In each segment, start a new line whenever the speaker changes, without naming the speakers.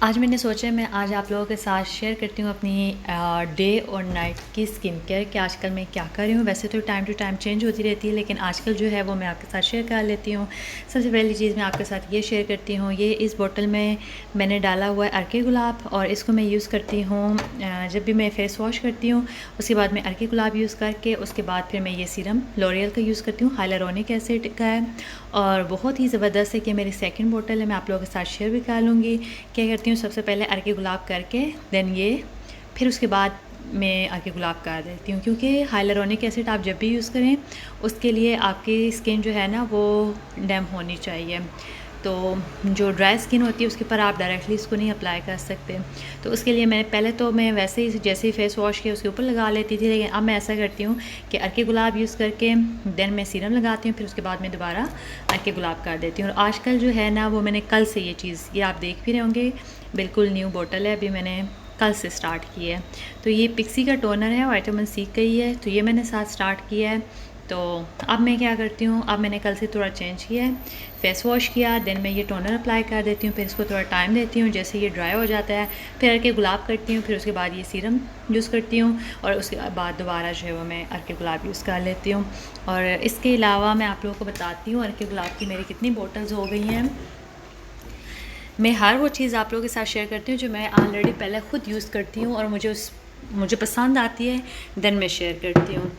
आज मैंने सोचा मैं आज आप लोगों के साथ शेयर करती हूँ अपनी डे और नाइट की स्किन केयर कि आजकल मैं क्या कर रही हूँ। वैसे तो टाइम टू टाइम चेंज होती रहती है, लेकिन आजकल जो है वो मैं आपके साथ शेयर कर लेती हूँ। सबसे पहली चीज़ मैं आपके साथ ये शेयर करती हूँ, ये इस बोतल में मैंने डाला हुआ है अर्के गुलाब, और इसको मैं यूज़ करती हूँ जब भी मैं फ़ेस वॉश करती हूँ। उसके बाद मैं अर्के गुलाब यूज़ करके उसके बाद फिर मैं ये सीरम लॉरियल का यूज़ करती हूँ, हाइलुरोनिक एसिड का है और बहुत ही ज़बरदस्त है। कि मेरी सेकंड बोतल है, मैं आप लोगों के साथ शेयर भी कर लूँगी। क्या करती हूँ, सबसे पहले अर्के गुलाब करके देन ये, फिर उसके बाद मैं अर्के गुलाब कर देती हूँ, क्योंकि हाइलुरोनिक एसिड आप जब भी यूज़ करें उसके लिए आपकी स्किन जो है ना वो डैम होनी चाहिए। तो जो ड्राई स्किन होती है उसके ऊपर आप डायरेक्टली इसको नहीं अप्लाई कर सकते। तो उसके लिए मैंने पहले तो मैं वैसे ही जैसे ही फ़ेस वॉश किया उसके ऊपर लगा लेती थी, लेकिन अब मैं ऐसा करती हूँ कि अर्के गुलाब यूज़ करके देन मैं सीरम लगाती हूँ, फिर उसके बाद मैं दोबारा अर्के गुलाब कर देती हूँ। और आजकल जो है ना वो मैंने कल से ये चीज़, ये आप देख भी रहे होंगे, बिल्कुल न्यू बोतल है, अभी मैंने कल से स्टार्ट की है। तो ये पिक्सी का टोनर है, विटामिन सी का ही है, तो ये मैंने साथ स्टार्ट किया है। तो अब मैं क्या करती हूँ, अब मैंने कल से थोड़ा चेंज किया है, फ़ेस वॉश किया, देन मैं ये टोनर अप्लाई कर देती हूँ, फिर इसको थोड़ा टाइम देती हूँ, जैसे ये ड्राई हो जाता है फिर अर्के गुलाब करती हूँ, फिर उसके बाद ये सीरम यूज़ करती हूँ और उसके बाद दोबारा जो है वो मैं अर्के गुलाब यूज़ कर लेती हूँ। और इसके अलावा मैं आप लोगों को बताती हूँ अर्के गुलाब की मेरी कितनी बॉटल्स हो गई हैं। मैं हर वो चीज़ आप लोगों के साथ शेयर करती हूँ जो मैं ऑलरेडी पहले ख़ुद यूज़ करती हूँ और मुझे पसंद आती है, देन मैं शेयर करती हूँ।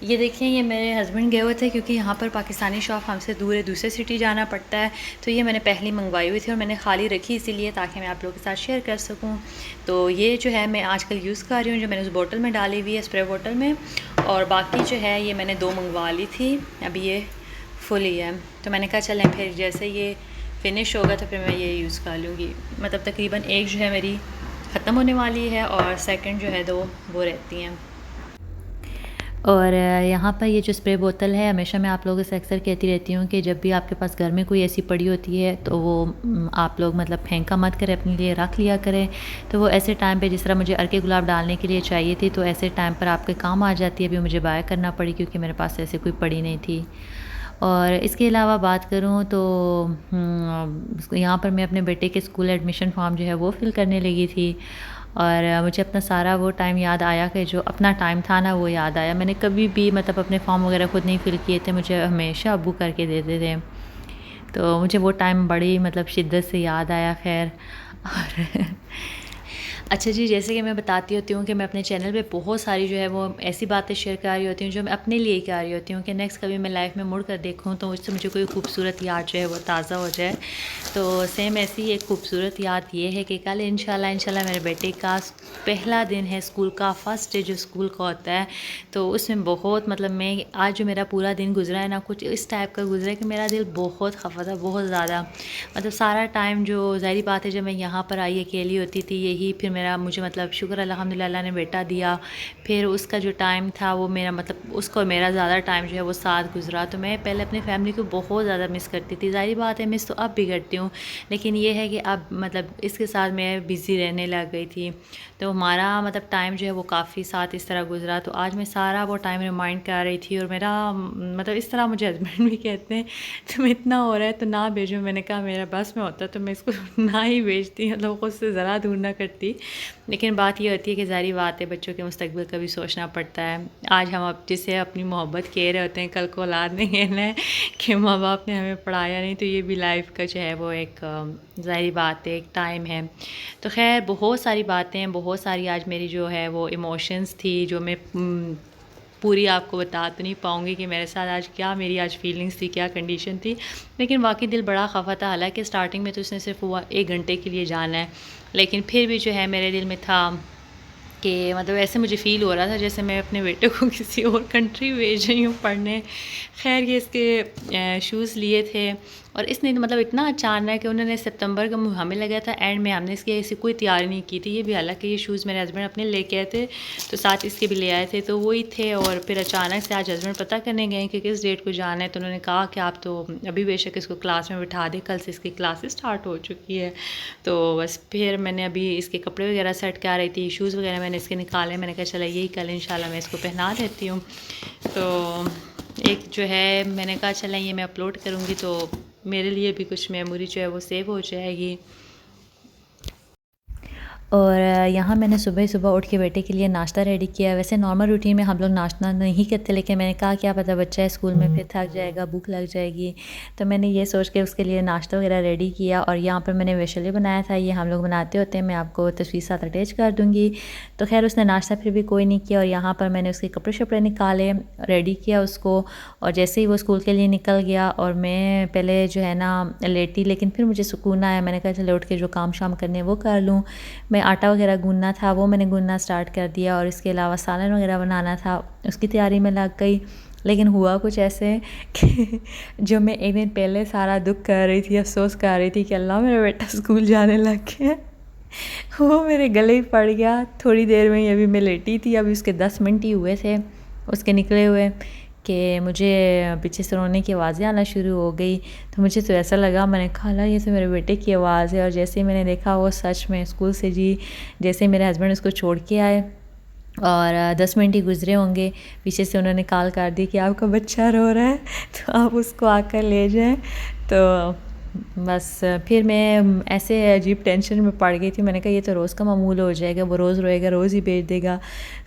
ये देखिए, ये मेरे हस्बैंड गए हुए थे क्योंकि यहाँ पर पाकिस्तानी शॉप हमसे दूर है, दूसरे सिटी जाना पड़ता है। तो ये मैंने पहले मंगवाई हुई थी और मैंने खाली रखी इसीलिए ताकि मैं आप लोगों के साथ शेयर कर सकूँ। तो ये जो है मैं आजकल यूज़ कर रही हूँ, जो मैंने उस बोतल में डाली हुई है, स्प्रे बोतल में। और बाकी जो है ये मैंने 2 मंगवा ली थी, अभी ये फुल ही है। तो मैंने कहा चलें फिर जैसे ये फिनिश होगा तो फिर मैं ये यूज़ कर लूँगी। मतलब तकरीबन एक जो है मेरी ख़त्म होने वाली है और सेकंड जो है 2 वो रहती हैं। और यहाँ पर ये जो स्प्रे बोतल है, हमेशा मैं आप लोगों से अक्सर कहती रहती हूँ कि जब भी आपके पास घर में कोई ऐसी पड़ी होती है तो वो आप लोग मतलब फेंका मत करें, अपने लिए रख लिया करें। तो वो ऐसे टाइम पे जिस तरह मुझे अर्के गुलाब डालने के लिए चाहिए थी, तो ऐसे टाइम पर आपके काम आ जाती है। अभी मुझे बाय करना पड़ी क्योंकि मेरे पास ऐसे कोई पड़ी नहीं थी। और इसके अलावा बात करूँ तो यहाँ पर मैं अपने बेटे के स्कूल एडमिशन फॉर्म जो है वो फ़िल करने लगी थी और मुझे अपना सारा वो टाइम याद आया कि जो अपना टाइम था ना वो याद आया। मैंने कभी भी मतलब अपने फॉर्म वगैरह खुद नहीं फ़िल किए थे, मुझे हमेशा अब्बू करके देते थे। तो मुझे वो टाइम बड़ी मतलब शिद्दत से याद आया। ख़ैर और अच्छा जी, जैसे कि मैं बताती होती हूँ कि मैं अपने चैनल पे बहुत सारी जो है वो ऐसी बातें शेयर कर रही होती हूँ जो मैं अपने लिए ही कर रही होती हूँ कि नेक्स्ट कभी मैं लाइफ में मुड़ कर देखूँ तो उससे मुझे कोई खूबसूरत याद जो है वो ताज़ा हो जाए। तो सेम ऐसी ही एक खूबसूरत याद ये है कि कल इंशाल्लाह मेरे बेटे का पहला दिन है स्कूल का, फर्स्ट डे जो स्कूल का होता है। तो उसमें बहुत मतलब मैं आज जो मेरा पूरा दिन गुजरा है ना, कुछ इस टाइप का गुजरा है कि मेरा दिल बहुत खफा था, बहुत ज़्यादा। मतलब सारा टाइम जो ज़ाहिर बात है जब मैं यहाँ पर आई अकेली होती थी, यही फिर मेरा मुझे मतलब शुक्र अल्हम्दुलिल्लाह अल्लाह ने बेटा दिया। फिर उसका जो टाइम था वो मेरा मतलब उसको और मेरा ज़्यादा टाइम जो है वो साथ गुजरा। तो मैं पहले अपनी फैमिली को बहुत ज़्यादा मिस करती थी, ज़ाहिर बात है मिस तो अब भी करती हूँ, लेकिन ये है कि अब मतलब इसके साथ मैं बिज़ी रहने लग गई थी। तो हमारा मतलब टाइम जो है वो काफ़ी साथ इस तरह गुजरा। तो आज मैं सारा वो टाइम रिमाइंड कर रही थी और मेरा मतलब इस तरह मुझे हस्बैंड भी कहते हैं तुम इतना हो रहा है तो ना भेजो। मैंने कहा मेरा बस में होता तो मैं इसको ना ही भेजती, मतलब ख़ुद से ज़रा दूर ना करती। लेकिन बात ये होती है कि ज़ाहिर बात है बच्चों के मुस्तकबिल का भी सोचना पड़ता है। आज हम अब जिससे अपनी मोहब्बत कह रहे होते हैं, कल को औलाद ने कहना है कि माँ बाप ने हमें पढ़ाया नहीं। तो ये भी लाइफ का जो है वो एक ज़ाहिर बात है, एक टाइम है। तो खैर बहुत सारी बातें, बहुत सारी आज मेरी जो है वो इमोशंस थी जो मैं पूरी आपको बता तो नहीं पाऊँगी कि मेरे साथ आज क्या मेरी आज फीलिंग्स थी, क्या कंडीशन थी। लेकिन वाकई दिल बड़ा खफा था। हालांकि स्टार्टिंग में तो उसने सिर्फ हुआ 1 घंटे के लिए जाना है, लेकिन फिर भी जो है मेरे दिल में था कि मतलब ऐसे मुझे फ़ील हो रहा था जैसे मैं अपने बेटे को किसी और कंट्री भेज रही हूँ पढ़ने। खैर ये इसके शूज़ लिए थे और इसने मतलब इतना अचानक कि उन्होंने सितंबर का हमें लगा था एंड में, हमने इसकी ऐसी कोई तैयारी नहीं की थी। ये भी हालांकि ये शूज़ मेरे हस्बैंड अपने लेके आए थे तो साथ इसके भी ले आए थे, तो वही थे। और फिर अचानक से आज हस्बैंड पता करने गए कि किस डेट को जाना है, तो उन्होंने कहा कि आप तो अभी बेशक इसको क्लास में बिठा दें, कल से इसकी क्लासेस स्टार्ट हो चुकी है। तो बस फिर मैंने अभी इसके कपड़े वगैरह सेट कर रही थी, शूज़ वगैरह मैंने इसके निकाले। मैंने कहा चला यही कल इंशाल्लाह मैं इसको पहना देती हूँ। तो एक जो है मैंने कहा चला ये मैं अपलोड करूँगी तो मेरे लिए भी कुछ मेमोरी जो है वो सेव हो जाएगी। और यहाँ मैंने सुबह सुबह उठ के बेटे के लिए नाश्ता रेडी किया। वैसे नॉर्मल रूटीन में हम लोग नाश्ता नहीं करते, लेकिन मैंने कहा क्या पता बच्चा है स्कूल में फिर थक जाएगा, भूख लग जाएगी, तो मैंने ये सोच के उसके लिए नाश्ता वगैरह रेडी किया। और यहाँ पर मैंने वेशले बनाया था, ये हम लोग बनाते होते हैं, मैं आपको तस्वीर साथ अटैच कर दूँगी। तो खैर उसने नाश्ता फिर भी कोई नहीं किया। और यहाँ पर मैंने उसके कपड़े शपड़े निकाले, रेडी किया उसको। और जैसे ही वो स्कूल के लिए निकल गया और मैं पहले जो है ना लेटी, लेकिन फिर मुझे सुकून आया, मैंने कहा चलो उठ के जो काम शाम करने वो कर लूँ। मैं आटा वगैरह गूंदना था वो मैंने गूंदना स्टार्ट कर दिया, और इसके अलावा सालन वगैरह बनाना था उसकी तैयारी में लग गई। लेकिन हुआ कुछ ऐसे कि जो मैं एक दिन पहले सारा दुख कर रही थी, अफसोस कर रही थी कि अल्लाह मेरा बेटा स्कूल जाने लग गया, वो मेरे गले ही पड़ गया। थोड़ी देर में ही अभी मैं लेटी थी, अभी उसके 10 मिनट ही हुए थे उसके निकले हुए कि मुझे पीछे से रोने की आवाज़ें आना शुरू हो गई। तो मुझे तो ऐसा लगा, मैंने कहा ला ये तो मेरे बेटे की आवाज़ है। और जैसे ही मैंने देखा वो सच में स्कूल से जी, जैसे मेरे हस्बैंड उसको छोड़ के आए और 10 मिनट ही गुजरे होंगे, पीछे से उन्होंने कॉल कर दी कि आपका बच्चा रो रहा है तो आप उसको आकर ले जाएं। तो बस फिर मैं ऐसे अजीब टेंशन में पड़ गई थी। मैंने कहा ये तो रोज़ का मामूल हो जाएगा, वो रोज़ रोएगा, रोज़ ही भेज देगा।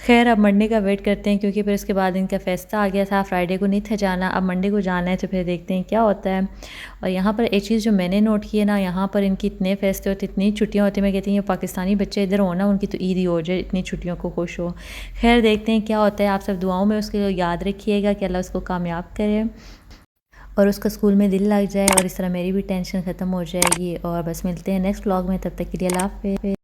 खैर अब मंडे का वेट करते हैं, क्योंकि फिर उसके बाद इनका फेस्टा आ गया था, फ्राइडे को नहीं था जाना, अब मंडे को जाना है, तो फिर देखते हैं क्या होता है। और यहाँ पर एक चीज़ जो मैंने नोट की है ना, यहाँ पर इनकी इतने फेस्टे होते, इतनी छुट्टियाँ होती, मैं कहती हूँ पाकिस्तानी बच्चे इधर हो ना, उनकी तो ईद ही हो जाए, इतनी छुट्टियों को खुश हो। खैर देखते हैं क्या होता है। आप सब दुआओं में उसके याद रखिएगा कि अल्लाह उसको कामयाब करे और उसका स्कूल में दिल लग जाए, और इस तरह मेरी भी टेंशन ख़त्म हो जाएगी। और बस मिलते हैं नेक्स्ट व्लॉग में, तब तक के लिए अल्लाह हाफ़िज़।